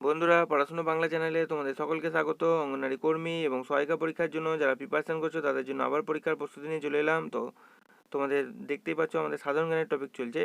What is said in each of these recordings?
বন্ধুরা, পড়াশোনা বাংলা চ্যানেলে তোমাদের সকলকে স্বাগত। অঙ্গনওয়াড়ি কর্মী এবং সহায়িকা পরীক্ষার জন্য যারা প্রিপারেশন করছো তাদের জন্য আবার পরীক্ষার প্রস্তুতি নিয়ে চলে এলাম। তো তোমাদের দেখতেই পাচ্ছ আমাদের সাধারণ জ্ঞানের টপিক চলছে।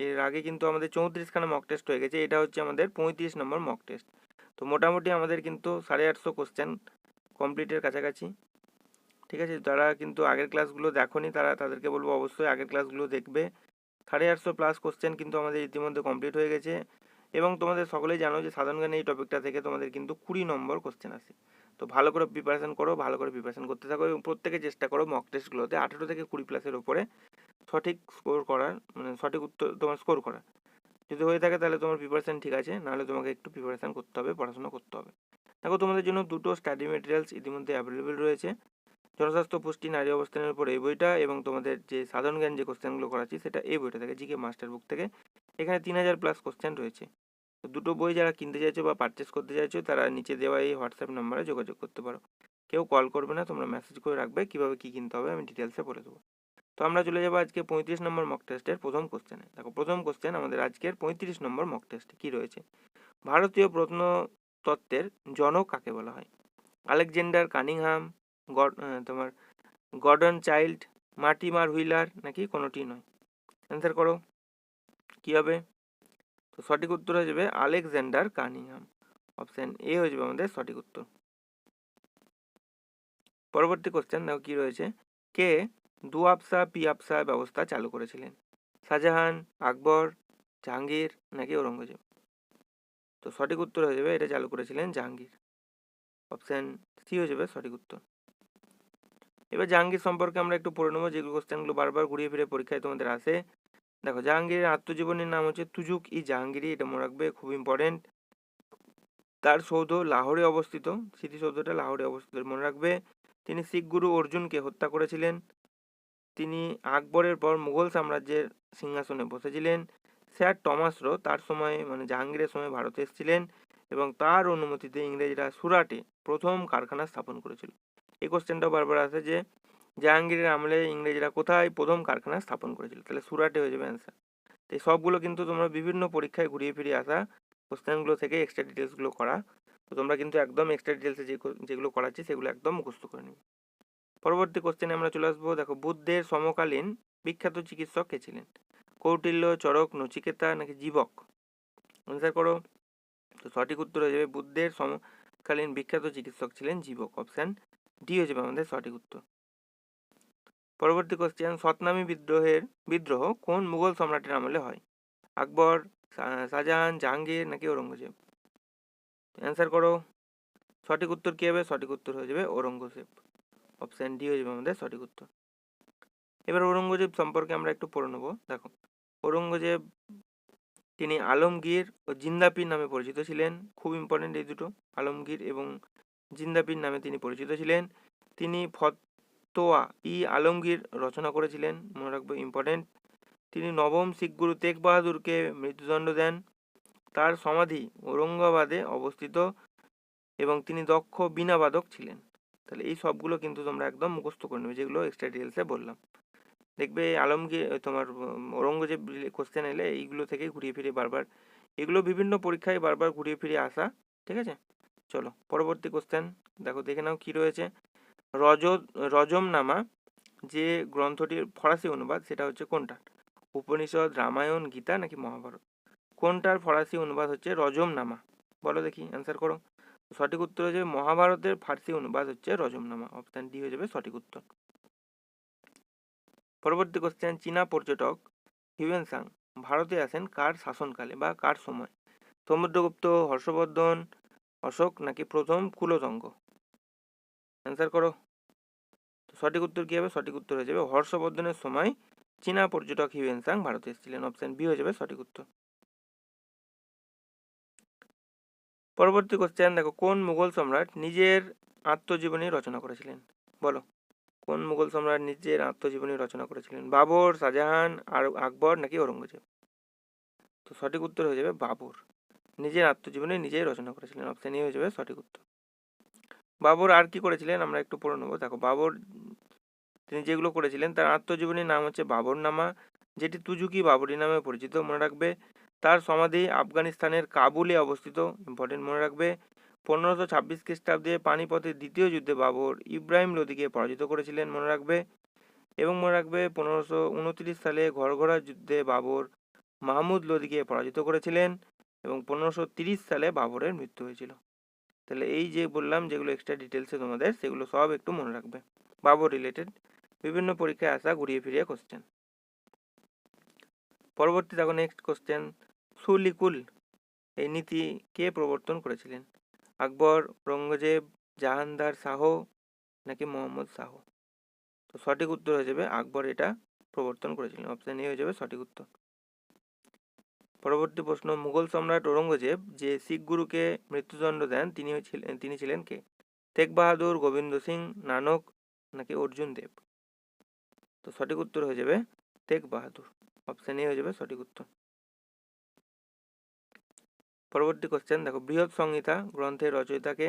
এর আগে কিন্তু আমাদের 34খানা মক টেস্ট হয়ে গেছে। এটা হচ্ছে আমাদের 35 নম্বর মক টেস্ট। তো মোটামুটি আমাদের কিন্তু 850 কোশ্চেন কমপ্লিটের কাছাকাছি। ঠিক আছে, যারা কিন্তু আগের ক্লাসগুলো দেখোনি তাদেরকে বলবো অবশ্যই আগের ক্লাসগুলো দেখবে। 850 প্লাস কোশ্চেন কিন্তু আমাদের ইতিমধ্যে কমপ্লিট হয়ে গেছে। এবং তোমাদের সকলেই জানো যে সাধারণ জ্ঞানের এই টপিকটা থেকে তোমাদের কিন্তু 20 নম্বর কোশ্চেন আসে। তো ভালো করে প্রিপারেশন করো, ভালো করে প্রিপারেশন করতে থাকো এবং প্রত্যেকে চেষ্টা করো মক টেস্টগুলোতে 18 থেকে 20 প্লাসের উপরে সঠিক স্কোর করার, মানে সঠিক উত্তর তোমার স্কোর করা। যদি হয়ে থাকে তাহলে তোমার প্রিপারেশন ঠিক আছে, নাহলে তোমাকে একটু প্রিপারেশন করতে হবে, পড়াশোনা করতে হবে। দেখো, তোমাদের জন্য দুটো স্টাডি মেটেরিয়ালস ইতিমধ্যে অ্যাভেলেবেল রয়েছে। জনস্বাস্থ্য, পুষ্টি, নারী অবস্থানের উপর এই বইটা, এবং তোমাদের যে সাধারণ জ্ঞান যে কোশ্চেনগুলো করাচ্ছি সেটা এই বইটা থেকে, জিকে মাস্টার বুক থেকে। এখানে 3000 প্লাস কোশ্চেন রয়েছে। তো দুটো বই যারা কিনতে চাইছো বা পারচেস করতে চাইছো তারা নিচে দেওয়া এই হোয়াটসঅ্যাপ নাম্বারে যোগাযোগ করতে পারো। কেউ কল করবে না, তোমরা মেসেজ করে রাখবে কীভাবে কী কিনতে হবে, আমি ডিটেলসে বলে দেবো। তো আমরা চলে যাবো আজকে 35 নম্বর মক টেস্টের প্রথম কোশ্চেনে। দেখো, প্রথম কোশ্চেন আমাদের আজকের 35 নম্বর মক টেস্টে কী রয়েছে। ভারতীয় প্রত্নতত্ত্বের জনক কাকে বলা হয়? আলেকজান্ডার কানিংহাম, তোমার গর্ডন চাইল্ড, মার্টিমার হুইলার, নাকি কোনোটি নয়? অ্যান্সার করো, কী হবে? তো সঠিক উত্তর হয়ে যাবে আলেকজান্ডার কানিংহাম। অপশান এ হয়ে যাবে আমাদের সঠিক উত্তর। পরবর্তী কোশ্চেন দেখো কি রয়েছে। কে দু আফসা পি আফসা ব্যবস্থা চালু করেছিলেন? শাহজাহান, আকবর, জাহাঙ্গীর, নাকি ঔরঙ্গজেব? তো সঠিক উত্তর হয়ে যাবে এটা চালু করেছিলেন জাহাঙ্গীর। অপশান সি হয়ে যাবে সঠিক উত্তর। এবার জাহাঙ্গীর সম্পর্কে আমরা একটু পড়ে নেবো, যেগুলো কোশ্চেনগুলো বারবার ঘুরিয়ে ফিরে পরীক্ষায় তোমাদের আসে। দেখো, জাহাঙ্গীরের আত্মজীবনীর নাম হচ্ছে তুজুক ই জাহাঙ্গীরি, এটা মনে রাখবে, খুব ইম্পর্টেন্ট। তার সৌধ লাহোরে অবস্থিত, স্মৃতিসৌধটা লাহোরে অবস্থিত, মনে রাখবে। তিনি শিখ গুরু অর্জুনকে হত্যা করেছিলেন। তিনি আকবরের পর মুঘল সাম্রাজ্যের সিংহাসনে বসেছিলেন। স্যার টমাস রো তার সময়, মানে জাহাঙ্গীরের সময় ভারতে এসেছিলেন এবং তার অনুমতিতে ইংরেজরা সুরাটে প্রথম কারখানা স্থাপন করেছিল। এই কোশ্চেনটাও বারবার আসে যে জাহাঙ্গীরের আমলে ইংরেজরা কোথায় প্রথম কারখানা স্থাপন করেছিল, তাহলে সুরাটে হয়ে যাবে অ্যান্সার। তো এই সবগুলো কিন্তু তোমরা বিভিন্ন পরীক্ষায় ঘুরিয়ে ফিরিয়ে আসা কোশ্চেনগুলো থেকে এক্সট্রা ডিটেলসগুলো করা। তো তোমরা কিন্তু একদম এক্সট্রা ডিটেলসে যেগুলো করাচ্ছি সেগুলো একদম মুখস্থ করে নিবে। পরবর্তী কোশ্চেনে আমরা চলে আসবো। দেখো, বুদ্ধের সমকালীন বিখ্যাত চিকিৎসক কে ছিলেন? কৌটিল্য, চরক, নচিকেতা, নাকি জীবক? অ্যান্সার করো। তো সঠিক উত্তর হয়ে যাবে বুদ্ধের সমকালীন বিখ্যাত চিকিৎসক ছিলেন জীবক। অপশান ডি হয়ে যাবে আমাদের সঠিক উত্তর। পরবর্তী কোশ্চেন, সতনামী বিদ্রোহ কোন মুঘল সম্রাটের আমলে হয়? আকবর, শাহজাহান, জাহাঙ্গীর, নাকি ঔরঙ্গজেব? অ্যান্সার করো। সঠিক উত্তর কী হবে? সঠিক উত্তর হয়ে যাবে ঔরঙ্গজেব। অপশান ডি হয়ে যাবে আমাদের সঠিক উত্তর। এবার ঔরঙ্গজেব সম্পর্কে আমরা একটু পড়ে নেবো। দেখো, ঔরঙ্গজেব তিনি আলমগীর ও জিন্দাপীর নামে পরিচিত ছিলেন। খুব ইম্পর্টেন্ট এই দুটো, আলমগীর এবং জিন্দাপীর নামে তিনি পরিচিত ছিলেন। তিনি ফতোয়া ই আলমগীর রচনা করেছিলেন, মনে রাখবো, ইম্পর্টেন্ট। তিনি নবম শিখ গুরু তেগ বাহাদুরকে মৃত্যুদণ্ড দেন। তার সমাধি ঔরঙ্গাবাদে অবস্থিত এবং তিনি দক্ষ বীণাবাদক ছিলেন। তাহলে এই সবগুলো কিন্তু তোমরা একদম মুখস্থ করে নেবে, যেগুলো এক্সট্রা ডিটেলসে বললাম। দেখবে আলমগীর, তোমার ঔরঙ্গজেব কোশ্চেন এলে এইগুলো থেকেই ঘুরিয়ে ফিরে বারবার, এগুলো বিভিন্ন পরীক্ষায় বারবার ঘুরিয়ে ফিরে আসা। ঠিক আছে, চলো পরবর্তী কোশ্চেন দেখো, দেখে নাও কি রয়েছে। রজ রজমনামা যে গ্রন্থটির ফরাসি অনুবাদ সেটা হচ্ছে কোনটা? উপনিষদ, রামায়ণ, গীতা, নাকি মহাভারত? কোনটার ফরাসি অনুবাদ হচ্ছে রজমনামা? বলো দেখি, অ্যান্সার করো। সঠিক উত্তর হয়ে যাবে মহাভারতের ফার্সি অনুবাদ হচ্ছে রজমনামা। অপশান ডি হয়ে যাবে সঠিক উত্তর। পরবর্তী কোশ্চেন, চীনা পর্যটক হিউয়েনসাং ভারতে আসেন কার শাসনকালে বা কার সময়? সমুদ্রগুপ্ত, হর্ষবর্ধন, অশোক, নাকি প্রথম কুলোতুঙ্গ? অ্যান্সার করো। সঠিক উত্তর কী হবে? সঠিক উত্তর হয়ে যাবে হর্ষবর্ধনের সময় চীনা পর্যটক হিউয়েনসাং ভারতে এসেছিলেন। অপশান বি হয়ে যাবে সঠিক উত্তর। পরবর্তী কোশ্চেন দেখো, কোন মুঘল সম্রাট নিজের আত্মজীবনী রচনা করেছিলেন? বলো, কোন মুঘল সম্রাট নিজের আত্মজীবনী রচনা করেছিলেন? বাবর, শাহজাহান, আর আকবর, নাকি ঔরঙ্গজেব? তো সঠিক উত্তর হয়ে যাবে বাবর। নিজের আত্মজীবনী নিজেই রচনা করেছিলেন। অপশান এ হয়ে যাবে সঠিক উত্তর। বাবর আর কি করেছিলেন আমরা একটু পড়ে নেবো। দেখো, বাবর তিনি যেগুলো করেছিলেন তার আত্মজীবনীর নাম হচ্ছে বাবরনামা, যেটি তুজুকি বাবরি নামে পরিচিত, মনে রাখবে। তার সমাধি আফগানিস্তানের কাবুলে অবস্থিত, ইম্পর্টেন্ট মনে রাখবে। 1526 খ্রিস্টাব্দে পানিপথের দ্বিতীয় যুদ্ধে বাবর ইব্রাহিম লোদিকে পরাজিত করেছিলেন, মনে রাখবে। এবং মনে রাখবে 1529 সালে ঘরঘরা যুদ্ধে বাবর মাহমুদ লোদিকে পরাজিত করেছিলেন এবং 1530 সালে বাবরের মৃত্যু হয়েছিল। তাহলে এই যে বললাম যেগুলো এক্সট্রা ডিটেলসে তোমাদের, সেগুলো সব একটু মনে রাখবে। বাবর রিলেটেড বিভিন্ন পরীক্ষায় আসা ঘুরিয়ে ফিরিয়ে কোশ্চেন। পরবর্তী দেখো নেক্সট কোশ্চেন, সুলিকুল এই নীতি কে প্রবর্তন করেছিলেন? আকবর, ঔরঙ্গজেব, জাহানদার শাহ নাকি মোহাম্মদ শাহ? তো সঠিক উত্তর হয়ে যাবে আকবর এটা প্রবর্তন করেছিলেন, অপশন এ হয়ে যাবে সঠিক উত্তর। পরবর্তী প্রশ্ন, মুঘল সম্রাট ঔরঙ্গজেব যে শিখ গুরুকে মৃত্যুদণ্ড দেন তিনি ছিলেন কে? তেগ বাহাদুর, গোবিন্দ সিং, নানক নাকি অর্জুন দেব? তো সঠিক উত্তর হয়ে যাবে তেগ বাহাদুর, অপশন এ হয়ে যাবে সঠিক উত্তর। পরবর্তী কোশ্চেন দেখো, বৃহৎ সংহিতা গ্রন্থের রচয়িতাকে?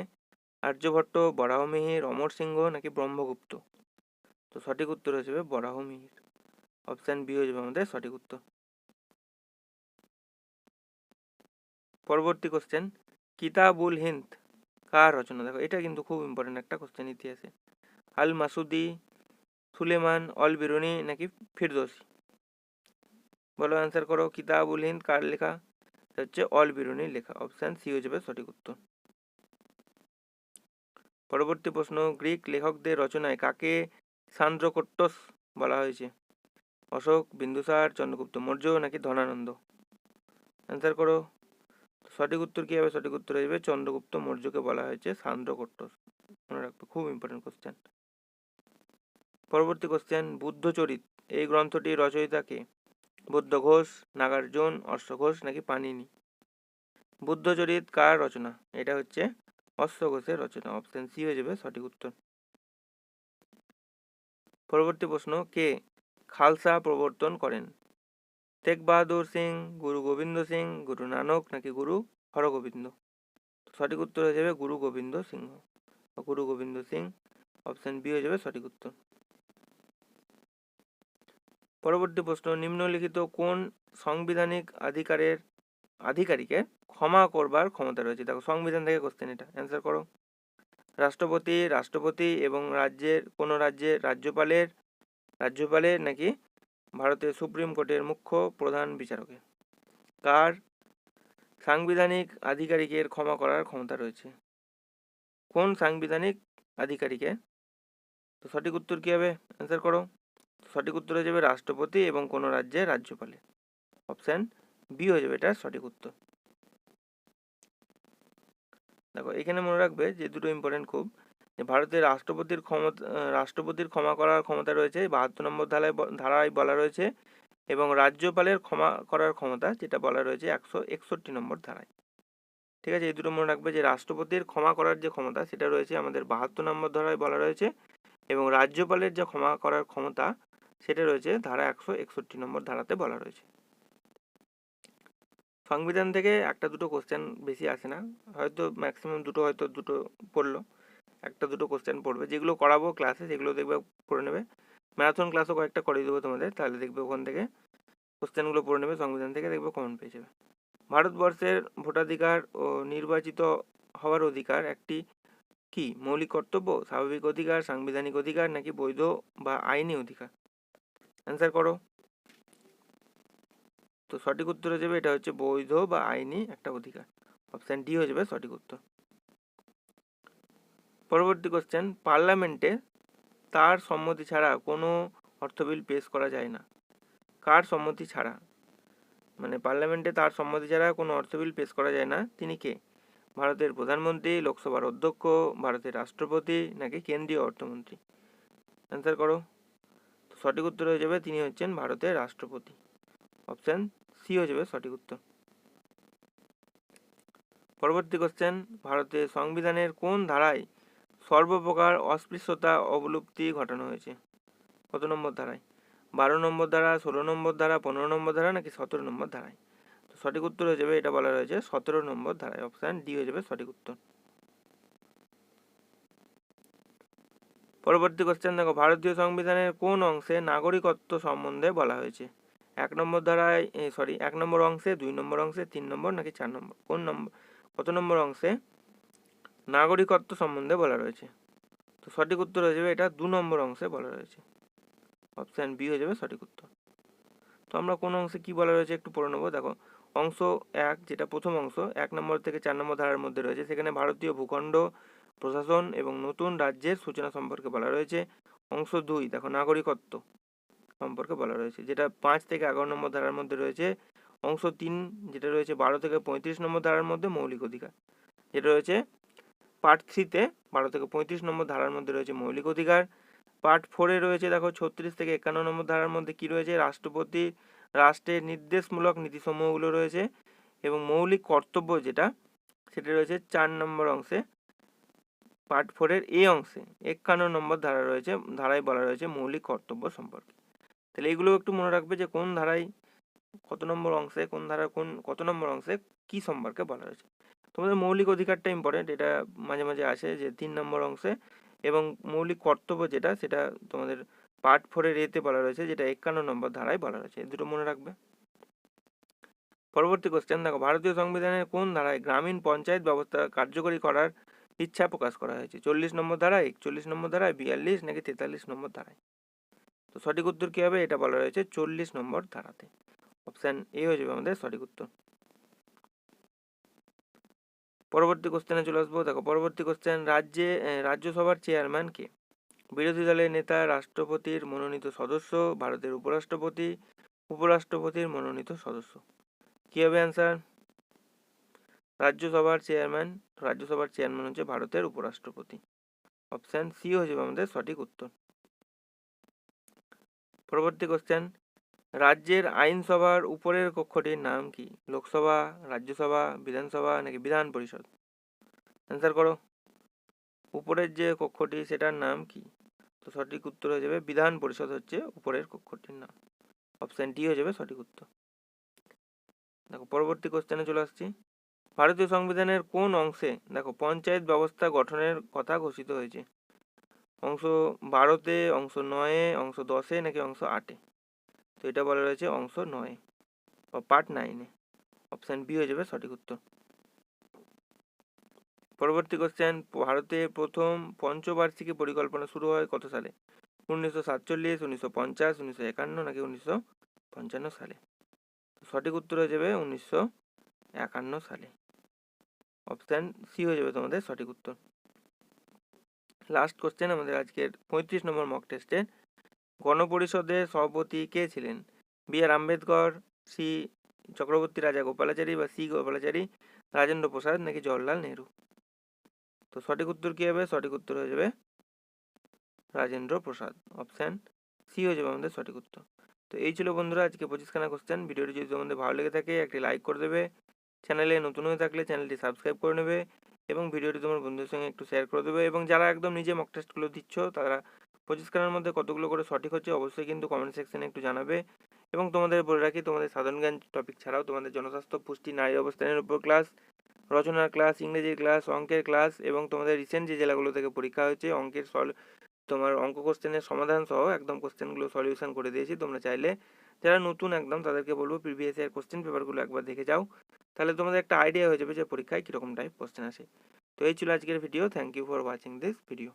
আর্যভট্ট, বরাহমিহির, অমর সিংহ নাকি ব্রহ্মগুপ্ত? তো সঠিক উত্তর হয়ে যাবে বরাহমিহির, অপশন বি হয়ে যাবে আমাদের সঠিক উত্তর। পরবর্তী কোশ্চেন, কিতাবুল হিন্দ কার রচনা? দেখো এটা কিন্তু খুব ইম্পর্টেন্ট একটা কোশ্চেন ইতিহাসে। আল মাসুদি, সুলেমান, অল বিরুনি নাকি ফিরদৌসি? বলো অ্যান্সার করো, কিতাবুল হিন্দ কার লেখা? হচ্ছে অল বিরুনির লেখা, অপশন সি হয়ে যাবে সঠিক উত্তর। পরবর্তী প্রশ্ন, গ্রিক লেখকদের রচনায় কাকে সান্দ্রকোট্টস বলা হয়েছে? অশোক, বিন্দুসার, চন্দ্রগুপ্ত মৌর্য নাকি ধনানন্দ? অ্যান্সার করো। সঠিক উত্তর কি হবে? সঠিক উত্তর হয়ে যাবে চন্দ্রগুপ্ত মৌর্যকে বলা হয়েছে সান্দ্রকোট্টস, মনে রাখবে, খুব ইম্পর্টেন্ট কোশ্চেন। পরবর্তী কোশ্চেন, বুদ্ধচরিত এই গ্রন্থটির রচয়িতা কে? বুদ্ধ ঘোষ, নাগার্জুন, অশ্ব ঘোষ নাকি পানিনি? বুদ্ধচরিত কার রচনা? এটা হচ্ছে অশ্ব ঘোষের রচনা, অপশন সি হয়ে যাবে সঠিক উত্তর। পরবর্তী প্রশ্ন, কে খালসা প্রবর্তন করেন? তেগ বাহাদুর সিং, গুরু গোবিন্দ সিং, গুরু নানক নাকি গুরু হরগোবিন্দ? সঠিক উত্তর হয়ে যাবে গুরু গোবিন্দ সিংহ, গুরু গোবিন্দ সিং, অপশন বি হয়ে যাবে সঠিক উত্তর। পরবর্তী প্রশ্ন, নিম্নলিখিত কোন সাংবিধানিক আধিকারিকের ক্ষমা করবার ক্ষমতা রয়েছে? দেখো সংবিধান থেকে কোশ্চেন, এটা অ্যান্সার করো। রাষ্ট্রপতি এবং কোনো রাজ্যের রাজ্যপালের নাকি ভারতের সুপ্রিম কোর্টের মুখ্য প্রধান বিচারকের? কার সাংবিধানিক আধিকারিকের ক্ষমা করার ক্ষমতা রয়েছে? কোন সাংবিধানিক আধিকারিকের? তো সঠিক উত্তর কি হবে? অ্যান্সার করো। সঠিক উত্তর হয়ে যাবে রাষ্ট্রপতি এবং কোনো রাজ্যের রাজ্যপালের, অপশন বি হয়ে যাবে এটা সঠিক উত্তর। দেখো এখানে মনে রাখবে যে দুটো ইম্পর্টেন্ট খুব, যে ভারতের রাষ্ট্রপতির ক্ষমা করার ক্ষমতা রয়েছে 72 নম্বর ধারায় বলা রয়েছে, এবং রাজ্যপালের ক্ষমা করার ক্ষমতা যেটা বলা রয়েছে 161 নম্বর ধারায়। ঠিক আছে, এই দুটো মনে রাখবে যে রাষ্ট্রপতির ক্ষমা করার যে ক্ষমতা সেটা রয়েছে আমাদের 72 নম্বর ধারায় বলা রয়েছে, এবং রাজ্যপালের যে ক্ষমা করার ক্ষমতা সেটা রয়েছে ধারা 161 নম্বর ধারাতে বলা রয়েছে। সংবিধান থেকে একটা দুটো কোশ্চেন বেশি আসে না, হয়তো ম্যাক্সিমাম দুটো পড়লো, একটা দুটো কোশ্চেন পড়বে, যেগুলো করাবো ক্লাসে সেগুলো দেখবে পড়ে নেবে। ম্যারাথন ক্লাসও কয়েকটা করিয়ে দেবো তোমাদের, তাহলে দেখবে ওখান থেকে কোশ্চেনগুলো পড়ে নেবে, সংবিধান থেকে দেখবে কমন পেয়ে যাবে। ভারতবর্ষের ভোটাধিকার ও নির্বাচিত হওয়ার অধিকার একটি কি মৌলিক কর্তব্য, স্বাভাবিক অধিকার, সাংবিধানিক অধিকার নাকি বৈধ বা আইনি অধিকার? অ্যান্সার করো। তো সঠিক উত্তর হয়ে যাবে এটা হচ্ছে বৈধ বা আইনি একটা অধিকার, অপশন ডি হয়ে যাবে সঠিক উত্তর। পরবর্তী কোশ্চেন, পার্লামেন্টে তার সম্মতি ছাড়া কোনো অর্থ বিল পেশ করা যায় না? কার সম্মতি ছাড়া? মানে পার্লামেন্টে তার সম্মতি ছাড়া কোনো অর্থ বিল পেশ করা যায় না, তিনি কে? ভারতের প্রধানমন্ত্রী, লোকসভার অধ্যক্ষ, ভারতের রাষ্ট্রপতি নাকি কেন্দ্রীয় অর্থমন্ত্রী? অ্যান্সার করো। সঠিক উত্তর হয়ে যাবে তিনি হচ্ছেন ভারতের রাষ্ট্রপতি, অপশন সি হয়ে যাবে সঠিক উত্তর। পরবর্তী কোশ্চেন, ভারতের সংবিধানের কোন ধারায় সর্বপ্রকার অস্পৃশ্যতা অবলুপ্তি ঘটানো হয়েছে? কত নম্বর ধারায়? 12 নম্বর ধারা, 16 নম্বর ধারা, 15 নম্বর ধারা নাকি 17 নম্বর ধারায়? তো সঠিক উত্তর হয়ে যাবে, এটা বলা রয়েছে 17 নম্বর ধারায়, অপশন ডি হয়ে যাবে সঠিক উত্তর। পরবর্তী কোশ্চেন দেখো, ভারতীয় সংবিধানের কোন অংশে নাগরিকত্ব সম্বন্ধে বলা হয়েছে? 1 নম্বর ধারায় 1 নম্বর অংশে, 2 নম্বর অংশে, 3 নম্বর নাকি 4 নম্বর? কত নম্বর অংশে নাগরিকত্ব সম্বন্ধে বলা রয়েছে? তো সঠিক উত্তর হয়ে যাবে এটা 2 নম্বর অংশে বলা রয়েছে। অপশান বি হয়ে যাবে সঠিক উত্তর। তো আমরা কোন অংশে কি বলা রয়েছে একটু পড়ে নেবো। দেখো, অংশ 1 যেটা প্রথম অংশ 1 নম্বর থেকে 4 নম্বর ধারার মধ্যে রয়েছে, সেখানে ভারতীয় ভূখণ্ড, প্রশাসন এবং নতুন রাজ্যের সূচনা সম্পর্কে বলা রয়েছে। অংশ 2 দেখো, নাগরিকত্ব সম্পর্কে বলা রয়েছে, যেটা 5 থেকে 11 নম্বর ধারার মধ্যে রয়েছে। অংশ 3 যেটা রয়েছে 12 থেকে 35 নম্বর ধারার মধ্যে, মৌলিক অধিকার, যেটা রয়েছে পার্ট 3-তে 12 থেকে 35 নম্বর ধারার মধ্যে রয়েছে মৌলিক অধিকার। পার্ট 4-এ রয়েছে দেখো 36 থেকে 51 নম্বর ধারার মধ্যে কি রয়েছে, রাষ্ট্রের নির্দেশমূলক নীতিসমূহগুলো রয়েছে। এবং মৌলিক কর্তব্য যেটা, সেটা রয়েছে 4 নম্বর অংশে, পার্ট 4-এর এ অংশে 51 নম্বর ধারা রয়েছে, ধারায় বলা রয়েছে মৌলিক কর্তব্য সম্পর্কে। তাহলে এগুলো একটু মনে রাখবে যে কোন ধারায় কত নম্বর অংশে, কোন ধারার কত নম্বর অংশে কি সম্পর্কে বলা রয়েছে। তোমাদের মৌলিক অধিকারটা ইম্পর্টেন্ট, এটা মাঝে মাঝে আসে যে 3 নম্বর অংশে। এবং মৌলিক কর্তব্য যেটা, সেটা তোমাদের পার্ট 4-এর এতে বলা রয়েছে, যেটা 51 নম্বর ধারায় বলা রয়েছে। দুটো মনে রাখবে। পরবর্তী কোশ্চেন দেখো, ভারতীয় সংবিধানের কোন ধারায় গ্রামীণ পঞ্চায়েত ব্যবস্থা কার্যকরী করার ইচ্ছা প্রকাশ করা হয়েছে? 40 নম্বর ধারায়, 41 নম্বর ধারায়, 42 নাকি 43 নম্বর ধারায়? তো সঠিক উত্তর কি হবে? এটা বলা রয়েছে 40 নম্বর ধারাতে। অপশান এ হয়ে যাবে আমাদের সঠিক উত্তর। পরবর্তী কোশ্চেনে চলে আসবো। দেখো, পরবর্তী কোশ্চেন, রাজ্যসভার চেয়ারম্যান কে? বিরোধী দলের নেতা, রাষ্ট্রপতির মনোনীত সদস্য, ভারতের উপরাষ্ট্রপতির মনোনীত সদস্য? কি হবে অ্যান্সার? রাজ্যসভার চেয়ারম্যান হচ্ছে ভারতের উপরাষ্ট্রপতি। অপশান সি হয়ে যাবে আমাদের সঠিক উত্তর। পরবর্তী কোশ্চেন, রাজ্যের আইনসভার উপরের কক্ষটির নাম কি? লোকসভা, রাজ্যসভা, বিধানসভা নাকি বিধান পরিষদ? অ্যান্সার করো। উপরের যে কক্ষটি সেটার নাম কি? তো সঠিক উত্তর হয়ে যাবে বিধান পরিষদ হচ্ছে উপরের কক্ষটির নাম। অপশান ডি হয়ে যাবে সঠিক উত্তর। দেখো, পরবর্তী কোশ্চেনে চলে আসছি। ভারতীয় সংবিধানের কোন অংশে দেখো পঞ্চায়েত ব্যবস্থা গঠনের কথা ঘোষিত হয়েছে? অংশ 12-তে, অংশ 9-এ, অংশ 10-এ নাকি অংশ 8-এ? তো এটা বলা রয়েছে অংশ 9-এ বা পার্ট 9-এ। অপশান বি হয়ে যাবে সঠিক উত্তর। পরবর্তী কোশ্চেন, ভারতে প্রথম পঞ্চবার্ষিকী পরিকল্পনা শুরু হয় কত সালে? 1947, 1950, 1951 নাকি 1955 সালে? সঠিক উত্তর হয়ে যাবে 1951 সালে। অপশান সি হয়ে যাবে তোমাদের সঠিক উত্তর। লাস্ট কোশ্চেন আমাদের আজকের 35 নম্বর মক টেস্টের, গণপরিষদের সভাপতি কে ছিলেন? বি আর আম্বেদকর, সি চক্রবর্তী রাজা গোপালাচারী বা সি গোপালাচারী, রাজেন্দ্র প্রসাদ নাকি জওহরলাল নেহরু? তো সঠিক উত্তর কি হবে? সঠিক উত্তর হয়ে যাবে রাজেন্দ্র প্রসাদ। অপশান সি হয়ে যাবে আমাদের সঠিক উত্তর। তো এই ছিল বন্ধুরা আজকে 25খানা কোশ্চেন। ভিডিওটি যদি তোমাদের ভালো লেগে থাকে একটি লাইক করে দেবে, চ্যানেলে নতুন হয়ে থাকলে চ্যানেলটি সাবস্ক্রাইব করে নেবে এবং ভিডিওটি তোমার বন্ধুদের সঙ্গে একটু শেয়ার করে দেবে। এবং যারা একদম নিজে মক টেস্টগুলো দিচ্ছ, তারা 25খানার মধ্যে কতগুলো করে সঠিক হচ্ছে অবশ্যই কিন্তু কমেন্ট সেকশনে একটু জানাবে। এবং তোমাদের বলে রাখি, তোমাদের সাধারণ জ্ঞান টপিক ছাড়াও তোমাদের জনস্বাস্থ্য, পুষ্টি, নারী অবস্থানের উপর ক্লাস, রচনার ক্লাস, ইংরেজির ক্লাস, অঙ্কের ক্লাস এবং তোমাদের রিসেন্ট যে জেলাগুলো থেকে পরীক্ষা হয়েছে তোমার অঙ্ক কোশ্চেনের সমাধান সহ একদম কোশ্চেনগুলো সলিউশন করে দিয়েছি। তোমরা চাইলে যারা নতুন একদম তাদেরকে বলবো প্রিভিয়াস ইয়ার কোশ্চেন পেপারগুলো একবার দেখে যাও, তাহলে তোমাদের একটা আইডিয়া হয়ে যাবে যে পরীক্ষায় কীরকম টাইপ কোশ্চেন আসে। তো এই ছিল আজকের video. Thank you for watching this video.